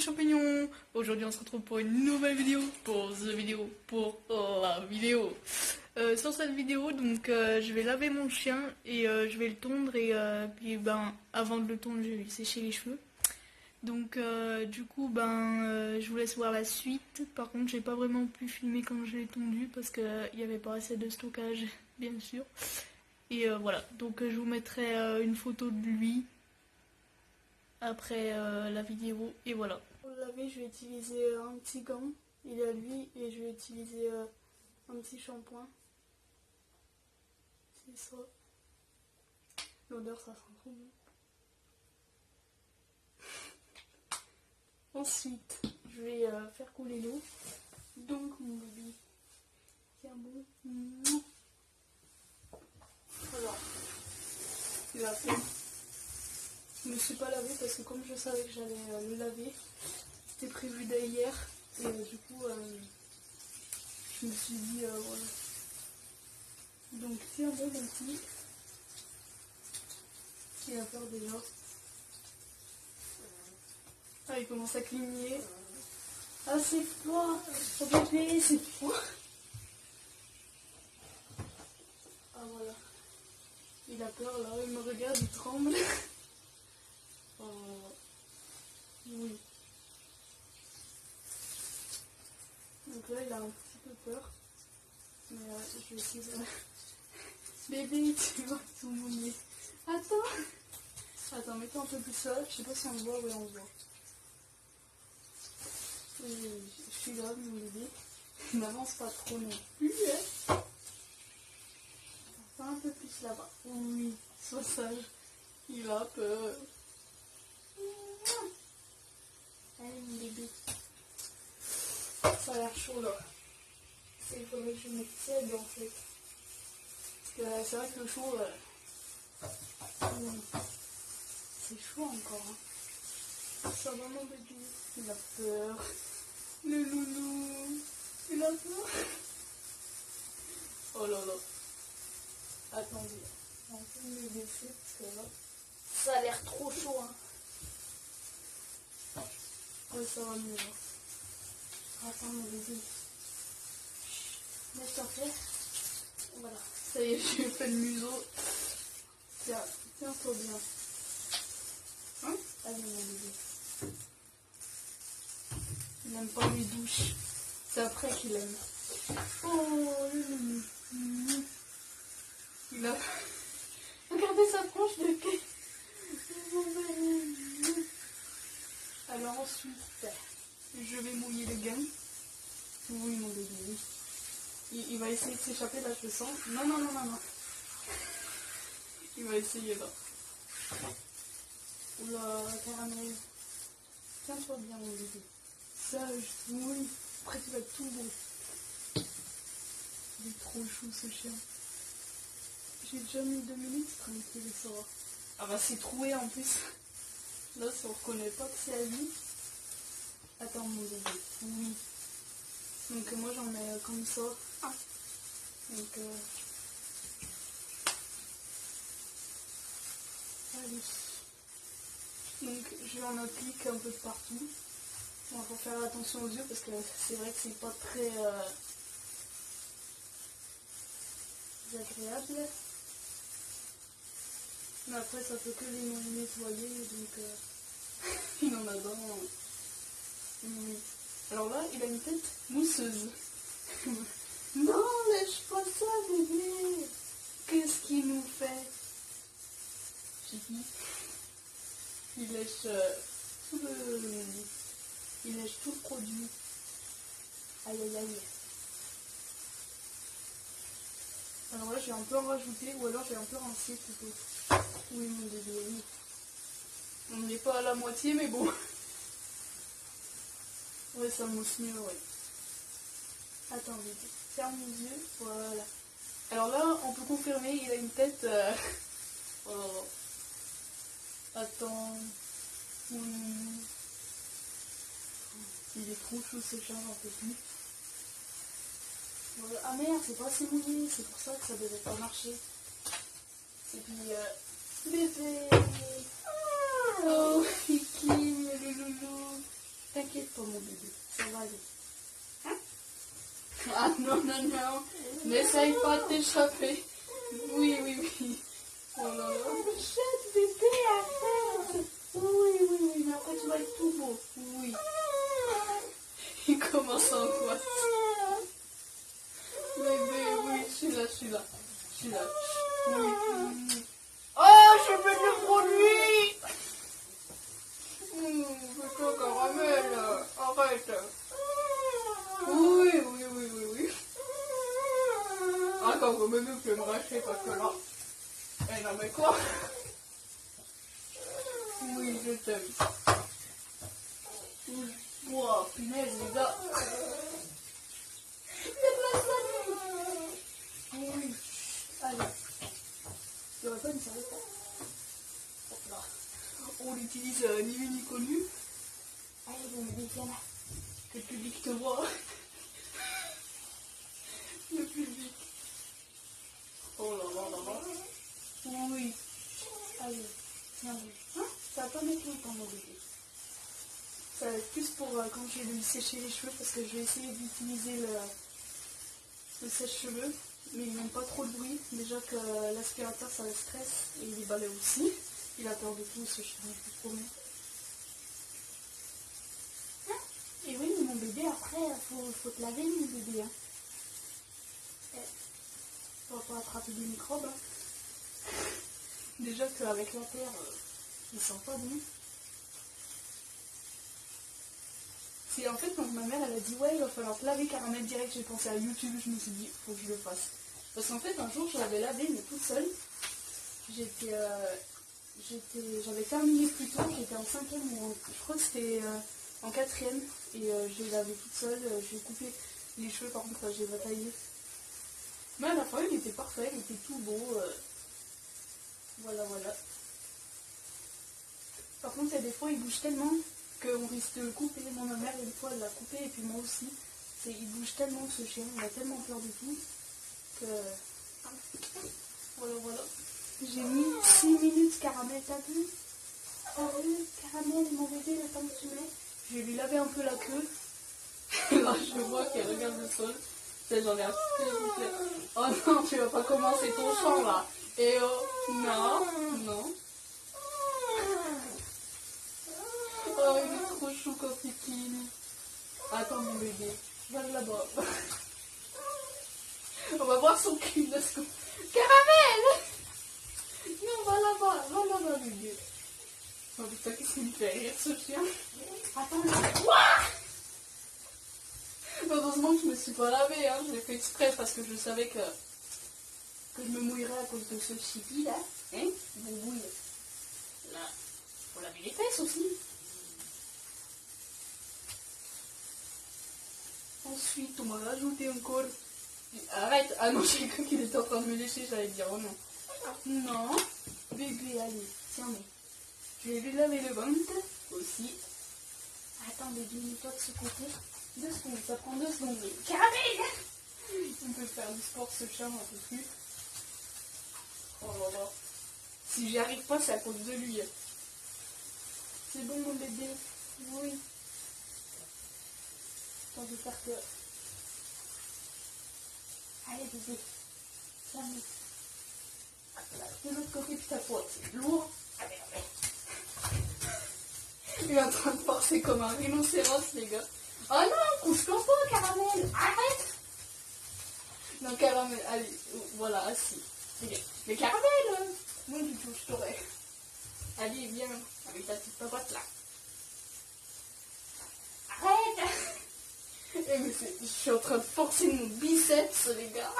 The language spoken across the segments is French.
mes champignons. Aujourd'hui on se retrouve pour une nouvelle vidéo, pour la vidéo. Sur cette vidéo, donc je vais laver mon chien et je vais le tondre et puis avant de le tondre je vais lui sécher les cheveux. Donc du coup je vous laisse voir la suite. Par contre j'ai pas vraiment pu filmer quand je l'ai tondu parce qu'il n'y avait pas assez de stockage bien sûr. Et voilà, donc je vous mettrai une photo de lui après la vidéo et voilà. Pour le laver, je vais utiliser un petit gant, il est à lui, et je vais utiliser un petit shampoing. C'est ça. L'odeur, ça sent trop bon. Ensuite, je vais faire couler l'eau. Donc mon bébé, tiens bon. Alors, il a fait. Je ne me suis pas lavé parce que comme je savais que j'allais le laver, c'était prévu dès hier et du coup je me suis dit voilà. Donc tiens bon mon petit, il a peur déjà. Ah il commence à cligner. Ah c'est froid, oh bébé c'est froid. Ah voilà, il a peur là, il me regarde, il tremble. Oui. Donc là il a un petit peu peur. Mais je vais essayer de... Bébé, tu vas tout mouiller. Attends, mets-toi un peu plus là. Je sais pas si on le voit, oui on le voit. Je suis là, mon bébé. N'avance pas trop non plus. Hein. Un peu plus là-bas. Oui, sois sage. Il a peur. Allez mon bébé. Ça a l'air chaud là. Il faudrait que je mette tiède en fait. Parce que c'est vrai que le chaud, c'est chaud encore. Hein. Ça va mon bébé. Il a peur. Le loulou. Il a peur. Oh là là. Attendez. On peut me baisser parce que là, ça a l'air trop chaud. Hein. Ouais, ça va mieux. Hein. Attends mon bébé. Laisse-toi faire. Voilà. Ça y est, j'ai fait le museau. Tiens-toi bien. Hein? Allez mon bébé. Il n'aime pas les douches. C'est après qu'il aime. Oh, il a... Regardez sa tranche de quai. Alors ensuite, je vais mouiller les gants. Oui mon bébé. Il va essayer de s'échapper là, je le sens. Non. Il va essayer là. Oula, caramel. Tiens-toi bien mon bébé. Sage, oui. Après tu vas être tout beau. Il est trop chou ce chien. J'ai déjà mis 2 minutes tranquille et ça va. Ah bah c'est troué en plus. Là si on reconnaît pas que c'est à lui. Attends mon bébé. Oui. Donc moi j'en mets comme ça. Donc allez. Donc je en applique un peu de partout. Bon, faut faire attention aux yeux parce que c'est vrai que c'est pas très agréable. Mais après ça peut que les nettoyer donc il en a dans. Oui. Alors là il a une tête mousseuse. Non, lâche pas ça, bébé. Qu'est-ce qu'il nous fait? Chiqui. Il lèche tout le... Il lèche tout le produit. Aïe. Alors là, je vais un peu en rajouter, ou alors je vais un peu rincer plutôt. Oui, mon bébé, oui. On n'est pas à la moitié, mais bon. Ouais, ça mousse mieux, ouais. Attends, bébé. Ferme les yeux, voilà. Alors là, on peut confirmer, il a une tête... Oh. Attends. Il est trop chaud ce chat, j'en peux plus. Voilà. Ah merde, c'est pas assez mouillé, c'est pour ça que ça devait pas marcher. Et puis, bébé. Oh, Kiki, le loulou. toi mon bébé. Ça va aller. Hein? Ah non, non, non. N'essaye pas de t'échapper. Oui, oui, oui. Oh là là. Chouette bébé, arrête. Oui, oui, oui. Mais après tu vas être tout beau. Oui. Il commence à angoisser. Bébé, oui, je suis là, je suis là. Je suis là. Oui. Oh, je fais le produit. C'est quoi, caramel? Arrête. Oui, oui, oui, oui, oui. Attends, quand même, tu peux me racheter parce que là. Eh non, mais quoi? Oui, je t'aime. Wow, punaise, les gars. Il y a de la salive. Oui. Allez. Il n'y aurait pas une serviette là? Hop là. On l'utilise ni vu ni connu. Allez, bon, mais viens là. Que le public te voit. Le public. Oh là là là là. Oui. Allez, tiens, oui. Hein? Ça va pas mettre longtemps, mon bébé. Ça va être plus pour quand je vais lui sécher les cheveux parce que je vais essayer d'utiliser le sèche-cheveux. Mais il n'aime pas trop de bruit. Déjà que l'aspirateur ça le stresse et il balaye aussi. Il a peur de tout, ce chien, je te promets. Hein? Et oui, mais mon bébé, après, faut te laver, mon bébé. Hein. On va pas attraper des microbes. Hein. Déjà qu'avec la terre, il sent pas bon. C'est en fait quand ma mère elle a dit ouais il va falloir te laver caramel direct, j'ai pensé à YouTube, je me suis dit faut que je le fasse. Parce qu'en fait un jour je l'avais lavé mais toute seule. J'avais terminé plus tôt, j'étais en 5e ou je crois que c'était en 4e et je l'ai lavé toute seule, j'ai coupé les cheveux par contre j'ai bataillé. Mais à la fin il était parfait, il était tout beau. Voilà voilà. Par contre il y a des fois il bouge tellement qu'on risque de le couper. Moi, ma mère, une fois, elle l'a coupé, et puis moi aussi. Il bouge tellement, ce chien, il a tellement peur de tout, que... Voilà, voilà. J'ai mis 6 minutes caramel, t'as vu? T'as vu, caramel, mon bébé, le temps que tu mets. Je vais lui laver un peu la queue. Là, je vois qu'elle regarde le sol. J'en ai un petit peu. Oh non, tu vas pas commencer ton chant, là. Et oh, non, non. Oh, il est trop chou quand il clean. Attends mon bébé, va là-bas. On va voir son cul, let's go. Caramel! Non, va là-bas, bébé. Oh putain, qu'est-ce qu'il me fait rire ce chien? Attends, heureusement que je me suis pas lavée, hein. Je l'ai fait exprès parce que je savais que je me mouillerais à cause de ce chipi là. Hein? Boubouille. Là, faut laver les fesses aussi. Ensuite, on m'a rajouté encore... Arrête! Ah non, j'ai cru qu'il était en train de me lécher, j'allais dire oh non. Non. Bébé, allez, tiens, mais. Je vais lui laver le ventre aussi. Attends, bébé, mets-toi de ce côté. 2 secondes, ça prend 2 secondes. Caramel! Il peut faire du sport, ce chien, un peu plus. Oh là là. Si j'y arrive pas, c'est à cause de lui. C'est bon, mon bébé? Oui. Attends, je vais faire que... Allez, bébé. Tiens, de l'autre côté de ta poids, c'est lourd. Allez, allez. Il est en train de forcer comme un rhinocéros, les gars. Oh non, couche-toi pas, caramel. Arrête. Non, caramel, allez, voilà, assis. Mais caramel, moi du tout, je t'aurais. Allez, viens, avec ta petite papote là. Arrête. Mais je suis en train de forcer mon biceps, les gars.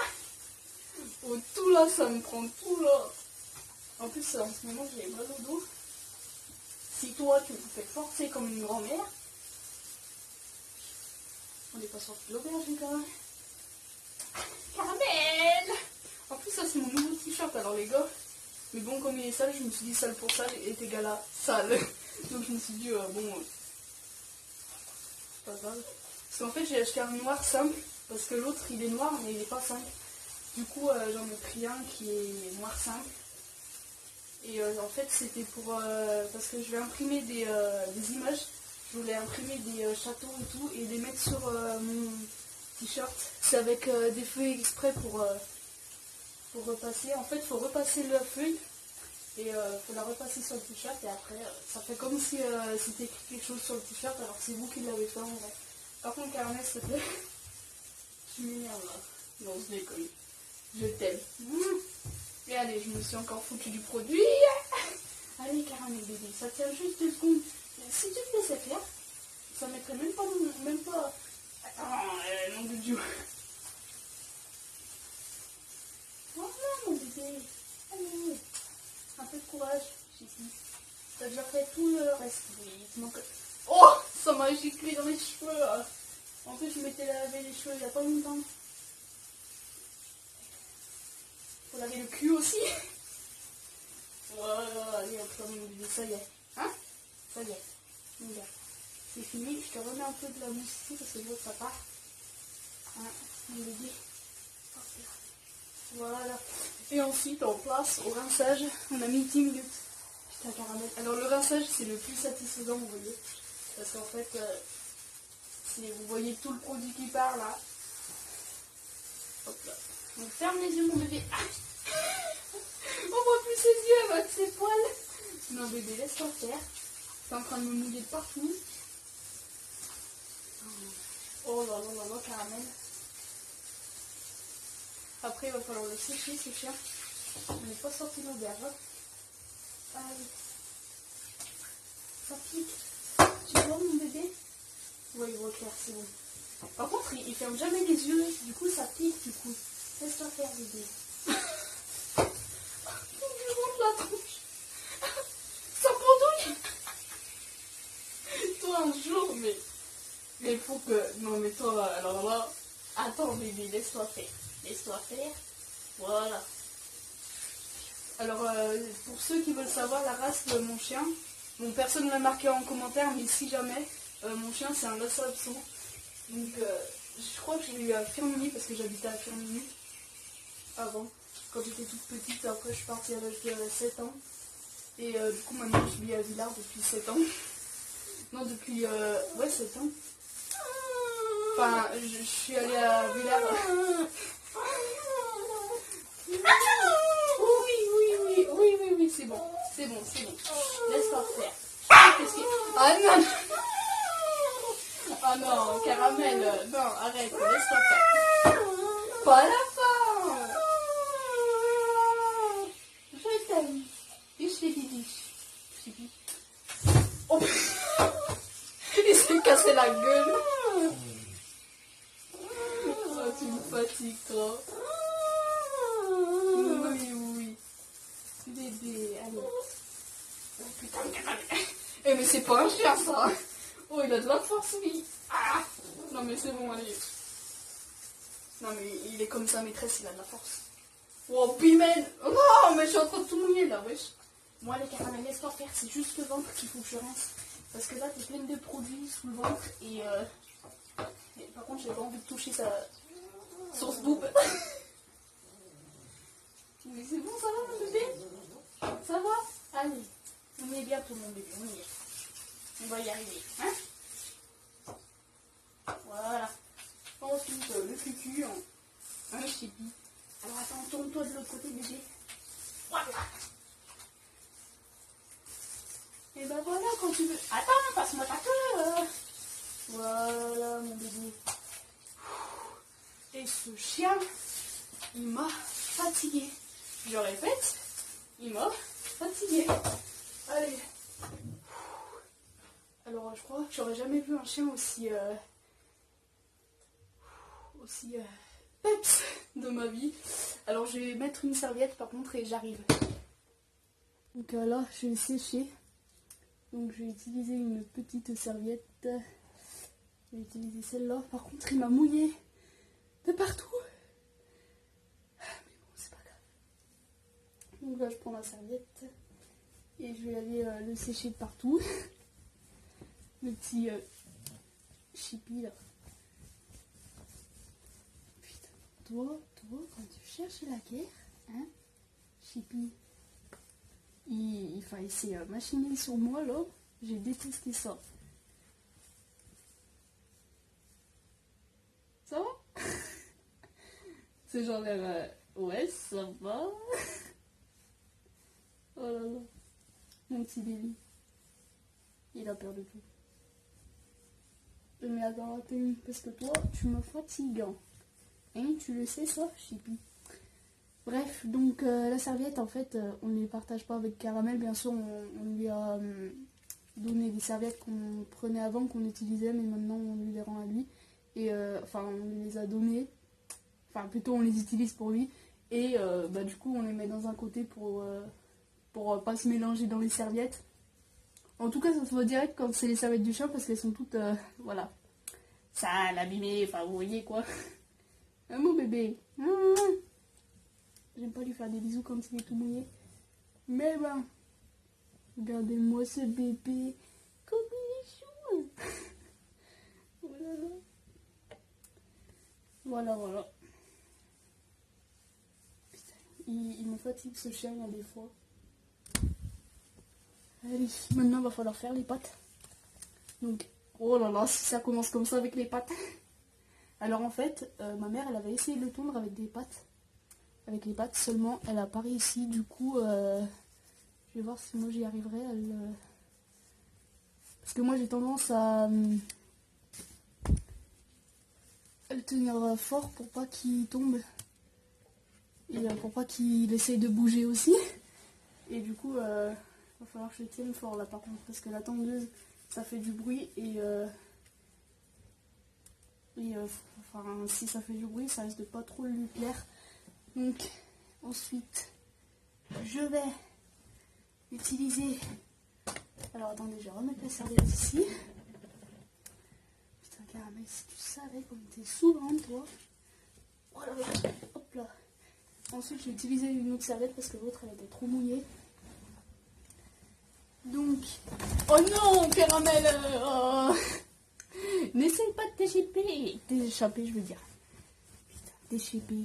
Oh, tout là, ça me prend tout là. En plus, en ce moment, j'ai mal au dos. Si toi, tu me fais forcer comme une grand-mère, on n'est pas sorti de l'auberge, les gars. Caramel! En plus, ça, c'est mon nouveau t-shirt, alors les gars. Mais bon, comme il est sale, je me suis dit sale pour sale est égal à sale. Donc, je me suis dit, bon, c'est pas grave. Parce qu'en fait, j'ai acheté un noir simple, parce que l'autre, il est noir, mais il n'est pas simple. Du coup, j'en ai pris un qui est noir simple. Et en fait, c'était pour... parce que je vais imprimer des images. Je voulais imprimer des châteaux et tout et les mettre sur mon t-shirt. C'est avec des feuilles exprès pour repasser. En fait, il faut repasser la feuille et faut la repasser sur le t-shirt et après, ça fait comme si c'était écrit quelque chose sur le t-shirt alors que c'est vous qui l'avez fait en vrai. Par contre, Caramel, s'il te plaît, tu m'énerves là. Non, je déconne. Je t'aime. Et allez, je me suis encore foutu du produit. Allez, Caramel bébé, ça tient juste 2 secondes. Si tu te laissais faire, ça mettrait même pas... Attends, nom de Dieu. Voilà, mon bébé. Allez, un peu de courage, Chichi. T'as déjà fait tout le reste. Oui, il te manque... Oh, ça m'a giclé dans les cheveux. Là. En plus, je m'étais lavé les cheveux il n'y a pas longtemps. Faut laver le cul aussi. Voilà, allez, hop, mon bébé, ça y est. Hein? Ça y est. Regarde. C'est fini, je te remets un peu de la mousse ici parce que je veux que ça part. Hein, mon bébé. Voilà. Et ensuite, on place au rinçage. On a mis 10 minutes. Putain, Caramel. Alors, le rinçage, c'est le plus satisfaisant, vous voyez. Parce qu'en fait, vous voyez tout le produit qui part là. Hop là. Donc, ferme les yeux, mon bébé. On voit plus ses yeux avec ses poils. Non, bébé, laisse-toi faire. C'est en train de me mouiller de partout. Oh là là là là, Caramel. Après, il va falloir le sécher, ce chien. On n'est pas sorti l'auberge. Allez. Ça pique. Tu vois, mon bébé? Oui, il voit clair, c'est bon. Par contre, il ferme jamais les yeux. Du coup, ça pique, du coup. Laisse-toi faire, bébé. Je monte la tronche. Ça pendouille. Toi, un jour, mais il faut que... Non, mais toi, alors là... Attends, bébé, laisse-toi faire. Laisse-toi faire. Voilà. Alors, pour ceux qui veulent savoir la race de mon chien, bon, personne ne l'a marqué en commentaire, mais si jamais, mon chien, c'est un Lhasa Apso. Donc, je crois que je l'ai eu à Firminy, parce que j'habitais à Firminy avant, quand j'étais toute petite. Après, je suis partie à l'âge de 7 ans. Et du coup, maintenant, je vis à Villars depuis 7 ans. Non, depuis... ouais, 7 ans. Enfin, je suis allée à Villars... Oui, c'est bon. C'est bon. Laisse-toi faire. Ah non. Ah non, Caramel. Non, arrête, laisse-toi faire. Pas la fin. Je t'aime. Et je fais pipi. Oh. Il s'est cassé la gueule. Oh, tu me fatigues trop. Oui. Bébé, allez. Oh putain, Caramel. Eh mais c'est pas un chien ça. Oh, il a de la force, oui. Ah. Non mais c'est bon, allez. Non mais il est comme sa maîtresse, il a de la force. Oh, Pimène. Oh, non, mais je suis en train de tout mouiller là, wesh. Moi, les Caramel, laisse-toi faire, c'est juste le ventre qu'il faut que je rince. Parce que là, t'es pleine de produits sous le ventre et par contre, j'ai pas envie de toucher son boob. Mais c'est bon, ça va, mon bébé? Ça va? Allez, on est bientôt, mon bébé, on y est. On va y arriver, hein? Voilà. Ensuite, le cucu en un chipi. Alors attends, tourne-toi de l'autre côté, bébé. Voilà. Et ben voilà, quand tu veux. Attends, passe-moi ta queue. Voilà, mon bébé. Et ce chien, il m'a fatigué. Je répète, il m'a fatigué. Allez. Alors, je crois que j'aurais jamais vu un chien aussi peps de ma vie. Alors, je vais mettre une serviette par contre et j'arrive. Donc là, je vais sécher. Donc, je vais utiliser une petite serviette. Je vais utiliser celle-là. Par contre, il m'a mouillé de partout. Mais bon, c'est pas grave. Donc là, je prends la serviette et je vais aller le sécher de partout. Le petit chipi là. Putain, toi, quand tu cherches la guerre, hein, Chipi, il s'est machiné sur moi là. J'ai détesté ça. C'est genre l'air, ouais, ça va. Oh là là. Mon petit Billy. Il a peur de tout. Mais attends, parce que toi, tu me fatigues. Hein, tu le sais, ça, Chippy. Bref, donc la serviette, en fait, on ne les partage pas avec Caramel. Bien sûr, on lui a donné des serviettes qu'on prenait avant, qu'on utilisait, mais maintenant on lui les rend à lui. Et enfin, on lui les a données. Enfin, plutôt, on les utilise pour lui. Et bah, du coup, on les met dans un côté pour pas se mélanger dans les serviettes. En tout cas, ça se voit direct quand c'est les serviettes du chien parce qu'elles sont toutes, voilà, sales, abîmées, enfin, vous voyez quoi. Un mon bébé. J'aime pas lui faire des bisous quand il est tout mouillé. Mais ben, regardez-moi ce bébé. Comme il est chou. Voilà. Voilà. Putain, il me fatigue ce chien, il y a des fois. Allez, maintenant il va falloir faire les pattes. Donc, oh là là, si ça commence comme ça avec les pattes. Alors en fait, ma mère, elle avait essayé de le tondre avec des pattes. Avec les pattes seulement, elle a pas réussi. Du coup, je vais voir si moi j'y arriverai. Parce que moi j'ai tendance à le tenir fort pour pas qu'il tombe. Et pour pas qu'il essaye de bouger aussi. Et du coup, va falloir que je le tienne fort là par contre. Parce que la tondeuse, ça fait du bruit. Enfin, si ça fait du bruit, ça risque de pas trop lui plaire. Donc, ensuite, je vais utiliser... Alors, attendez, je vais remettre la serviette ici. Putain, Caramel, si tu savais comme t'es souveraine, toi. Oh là là, hop là. Ensuite, je vais utiliser une autre serviette parce que l'autre, elle était trop mouillée. Donc... Oh non, Caramel oh. N'essaye pas de t'échapper. T'échapper, je veux dire. Putain, t'échapper.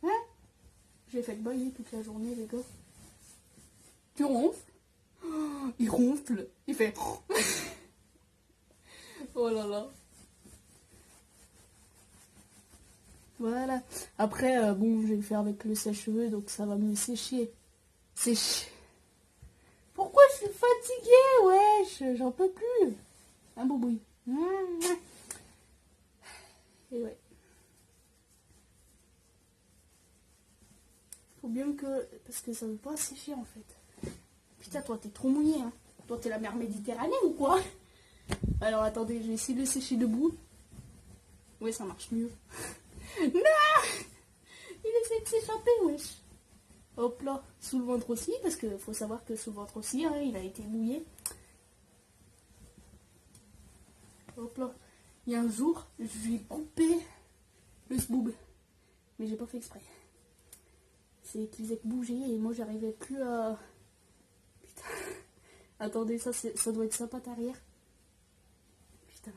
Hein? J'ai fait le bailler toute la journée, les gars. Tu ronfles? Oh, il ronfle. Il fait... Oh là là. Voilà. Après, bon, je vais le faire avec le sèche-cheveux, donc ça va mieux sécher. Sécher. Pourquoi je suis fatiguée? Wesh, j'en peux plus. Un boubouille. Et ouais. Faut bien que... Parce que ça veut pas sécher en fait. Putain, toi t'es trop mouillé, hein. Toi t'es la mer Méditerranée ou quoi? Alors attendez, je vais essayer de le sécher debout. Ouais, ça marche mieux. Non! Il essaie de s'échapper, wesh. Hop là, sous le ventre aussi, parce qu'il faut savoir que sous le ventre aussi, hein, il a été mouillé. Hop là. Il y a un jour, je vais couper le sboob. Mais j'ai pas fait exprès. C'est qu'il faisait que bouger et moi j'arrivais plus à... Putain. Attendez, ça doit être sa patte arrière. Putain,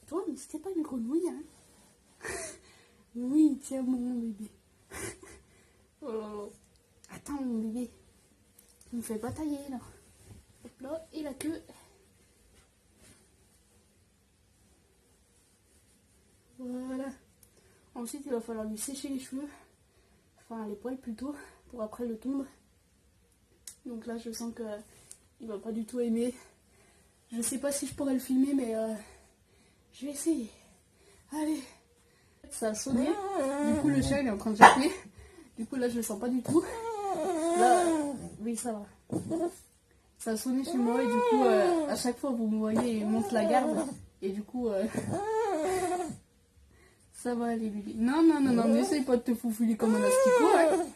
toi, mais c'était pas une grenouille, hein. Oui, tiens mon bébé. Oh là là. Attends mon bébé. Tu me fais pas tailler là. Hop là, et la queue. Voilà. Ensuite, il va falloir lui sécher les cheveux. Enfin, les poils plutôt. Pour après le tondre. Donc là, je sens que il va pas du tout aimer. Je sais pas si je pourrais le filmer, mais je vais essayer. Allez. Ça a sonné. Du coup, le chat, il est en train de japper. Du coup, là, je le sens pas du tout. Là, oui, ça va. Ça a sonné chez moi et du coup, à chaque fois, vous me voyez, il monte la garde. Et du coup, ça va aller, Lily. Non, n'essaye pas de te foufiler comme un asticot, hein.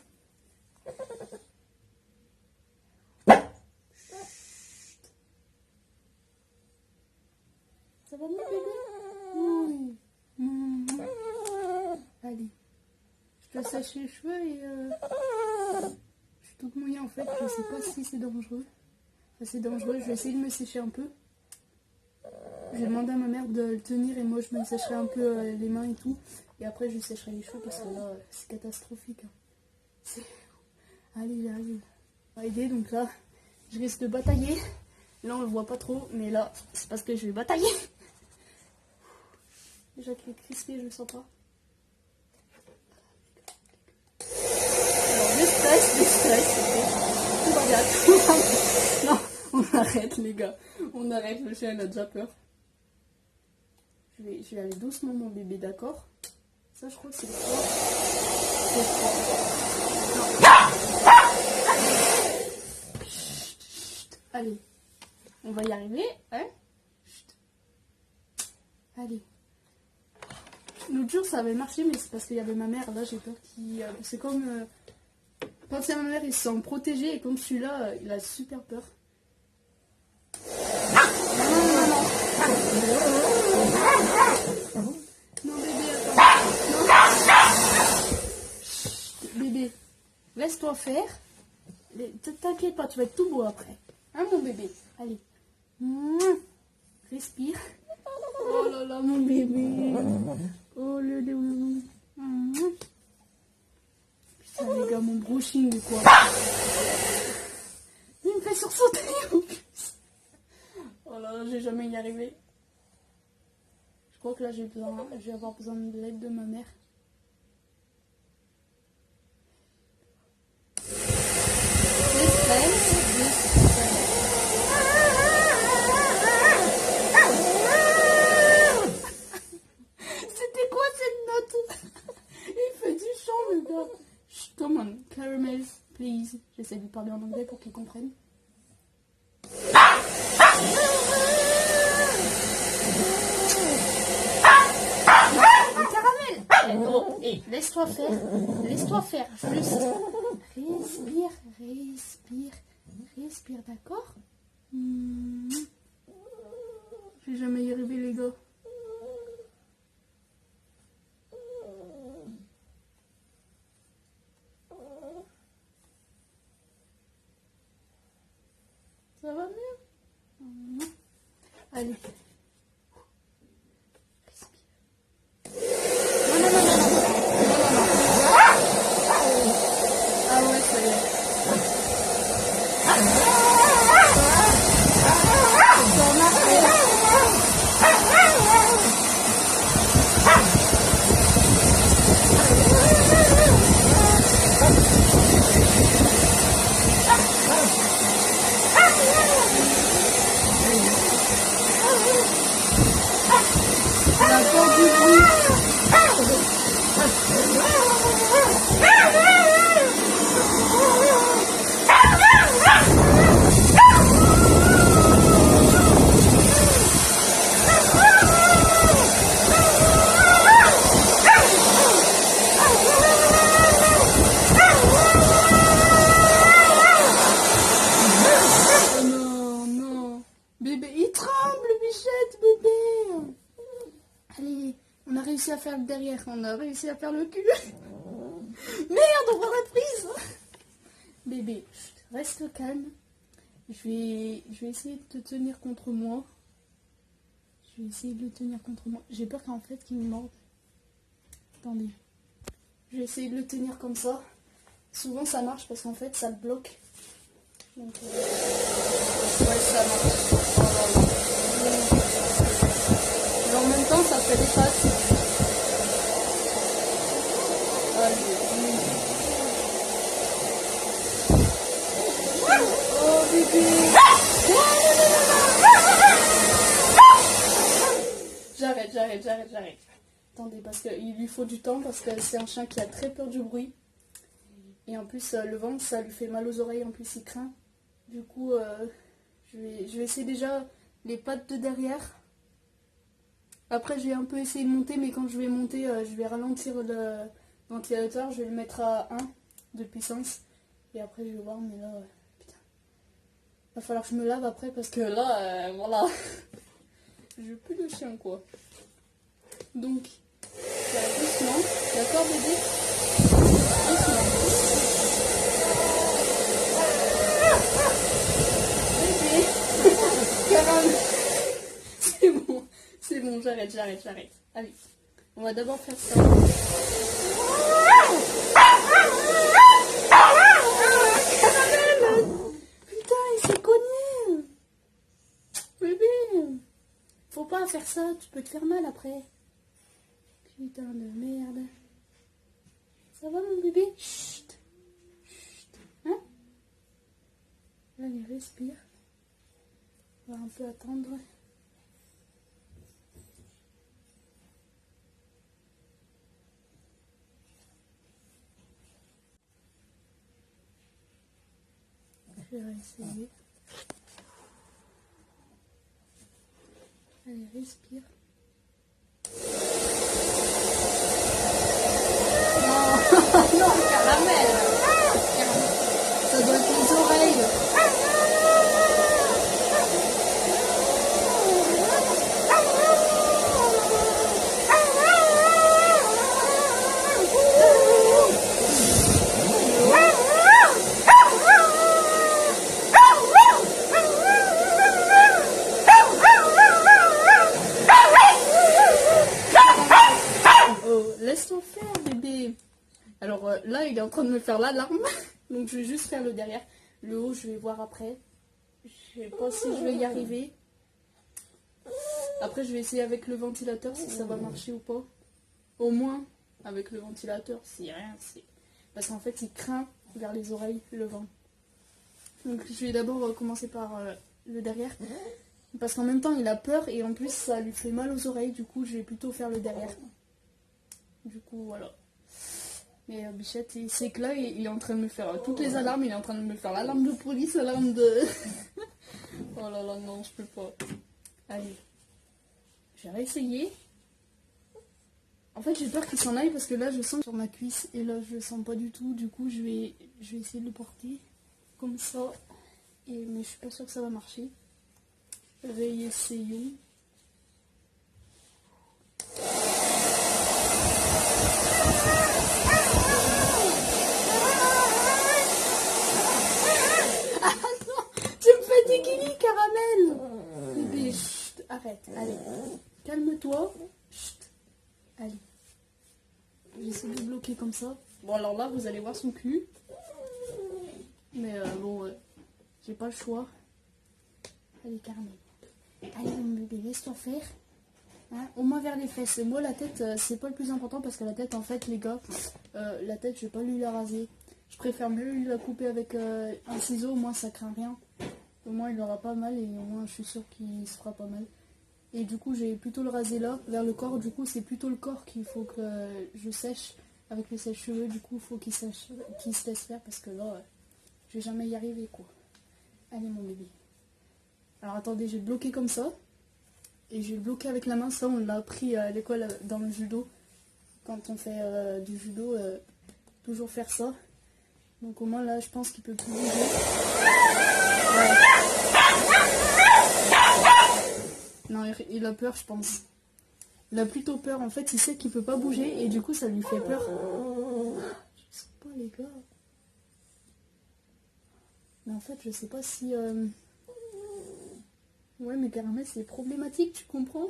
Ça va mieux, bébé? Oui. Allez. Je te sèche les cheveux et je suis toute mouillée en fait. Je sais pas si c'est dangereux. Enfin, c'est dangereux. Je vais essayer de me sécher un peu. J'ai demandé à ma mère de le tenir et moi je me sécherai un peu les mains et tout. Et après je sécherai les cheveux parce que là c'est catastrophique. Hein. Allez, j'arrive. On va aider, donc là je risque de batailler. Là on le voit pas trop, mais là c'est parce que je vais batailler. Déjà qu'il est crispé, je le sens pas. Tout va bien, tout va bien. Non, on arrête les gars. On arrête, le chien il a déjà peur. Je vais aller doucement mon bébé, d'accord? Ça je crois que c'est le fort. C'est fort. Chut, chut. Allez, on va y arriver, hein? Chut. Allez. L'autre jour ça avait marché, mais c'est parce qu'il y avait ma mère. Là j'ai peur qu'il... c'est comme... quand c'est ma mère, il se sent protégé, et comme celui-là, il a super peur. Non, bébé, attends. Chut, bébé, laisse-toi faire. T'inquiète pas, tu vas être tout beau après. Hein, mon bébé? Allez. Respire. Oh là là, mon bébé. Oh le putain, les gars, mon brushing, quoi. Il me fait sursauter en plus. Oh là là, j'ai jamais y arrivé. Je crois que là, je vais avoir besoin de l'aide de ma mère. C'était quoi cette note? Il fait du chant, le gars. Come on, caramels, please. J'essaie de lui parler en anglais pour qu'il comprenne. Caramel! Oh, hey, laisse-toi faire. Laisse-toi faire, je le sais. Respire, respire, respire, d'accord? Je vais jamais y arriver, les gars. Ça va mieux? Allez. Respire. Non, non, non, non, non. Ah ouais, ça y est. Ça marche. Non, non. Bébé, il tremble, Bichette, bébé. Allez, on a réussi à faire le derrière, on a réussi à faire le cul. Merde, on va la prise. Bébé, reste calme. Je vais essayer de te tenir contre moi. Je vais essayer de le tenir contre moi. J'ai peur qu'en fait qu'il me morde. Attendez. Je vais essayer de le tenir comme ça. Souvent ça marche parce qu'en fait ça le bloque. Donc ouais, ça marche. Mais en même temps ça fait des pattes. Oh bébé. J'arrête. Attendez, parce qu'il lui faut du temps, parce que c'est un chien qui a très peur du bruit. Et en plus, le ventre, ça lui fait mal aux oreilles, en plus il craint. Du coup, je vais essayer déjà les pattes de derrière. Après, j'ai un peu essayé de monter, mais quand je vais monter, je vais ralentir le ventilateur. Je vais le mettre à 1 de puissance. Et après, je vais voir, mais là, putain. Va falloir que je me lave après, parce que là, voilà. Je veux plus de chien, quoi. Donc, doucement. D'accord, bébé? Doucement. Bébé. Caramel. C'est bon, j'arrête. Allez, on va d'abord faire ça. Caramel. Putain, il s'est cogné. Bébé. Faut pas faire ça, tu peux te faire mal après. Putain de merde. Ça va mon bébé? Chut. Chut. Hein? Allez, respire. On va un peu attendre. Je vais essayer. Allez, respire. Non, non, caramel. Ça doit être les oreilles. Laisse-toi faire, bébé. Alors là, il est en train de me faire l'alarme. Donc je vais juste faire le derrière. Le haut, je vais voir après. Je sais pas si je vais y arriver. Après, je vais essayer avec le ventilateur si ça va marcher ou pas. Au moins, avec le ventilateur, si rien, c'est... Parce qu'en fait, il craint vers les oreilles le vent. Donc je vais d'abord commencer par le derrière. Parce qu'en même temps, il a peur et en plus, ça lui fait mal aux oreilles. Du coup, je vais plutôt faire le derrière. Du coup, voilà. Mais Bichette, c'est que là, il est en train de me faire toutes les alarmes. Il est en train de me faire l'alarme de police, l'alarme de... Oh là là, non, je peux pas. Allez. Je vais réessayer. En fait, j'ai peur qu'il s'en aille parce que là, je sens sur ma cuisse. Et là, je le sens pas du tout. Du coup, je vais essayer de le porter comme ça. Mais je suis pas sûre que ça va marcher. Réessayons. Caramel. Bébé, chut, arrête, allez. Calme-toi. Chut. Allez. J'essaie de bloquer comme ça. Bon, alors là, vous allez voir son cul. Mais bon, j'ai pas le choix. Allez, Caramel. Allez, mon bébé, laisse-toi faire. Hein, au moins vers les fesses. Moi, la tête, c'est pas le plus important parce que la tête, en fait, les gars, la tête, je vais pas lui la raser. Je préfère mieux lui la couper avec un ciseau, au moins ça craint rien. Au moins il aura pas mal et au moins je suis sûre qu'il se fera pas mal. Et du coup j'ai plutôt le raser là, vers le corps. Du coup c'est plutôt le corps qu'il faut que je sèche avec le sèche-cheveux. Du coup il faut qu'il se laisse faire parce que là je vais jamais y arriver quoi. Allez mon bébé. Alors attendez, je vais le bloquer comme ça. Et je vais le bloquer avec la main. Ça on l'a appris à l'école dans le judo. Quand on fait du judo, toujours faire ça. Donc au moins là je pense qu'il peut plus bouger. Ouais. Non, il a peur, je pense. Il a plutôt peur. En fait, il sait qu'il peut pas bouger et du coup, ça lui fait peur. Je sais pas, les gars. Mais en fait, je sais pas si... Ouais, mais Caramel, c'est problématique, tu comprends?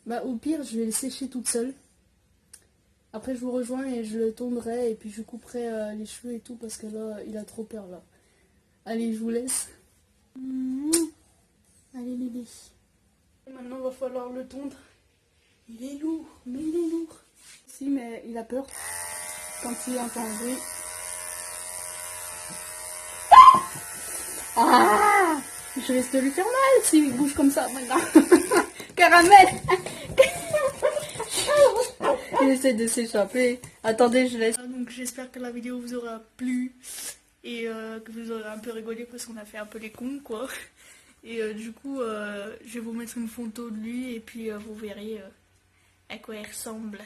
Bah, au pire, je vais le sécher toute seule. Après, je vous rejoins et je le tondrai et puis je couperai les cheveux et tout parce que là, il a trop peur, là. Allez, je vous laisse. Allez, bébé. Maintenant, il va falloir le tondre. Il est lourd, mais il est lourd. Si, mais il a peur quand il entend le bruit. Ah! Je risque de lui faire mal s'il bouge comme ça maintenant. Caramel! Il essaie de s'échapper. Attendez, je laisse. Donc j'espère que la vidéo vous aura plu et que vous aurez un peu rigolé parce qu'on a fait un peu les cons quoi. Et du coup, je vais vous mettre une photo de lui et puis vous verrez à quoi il ressemble.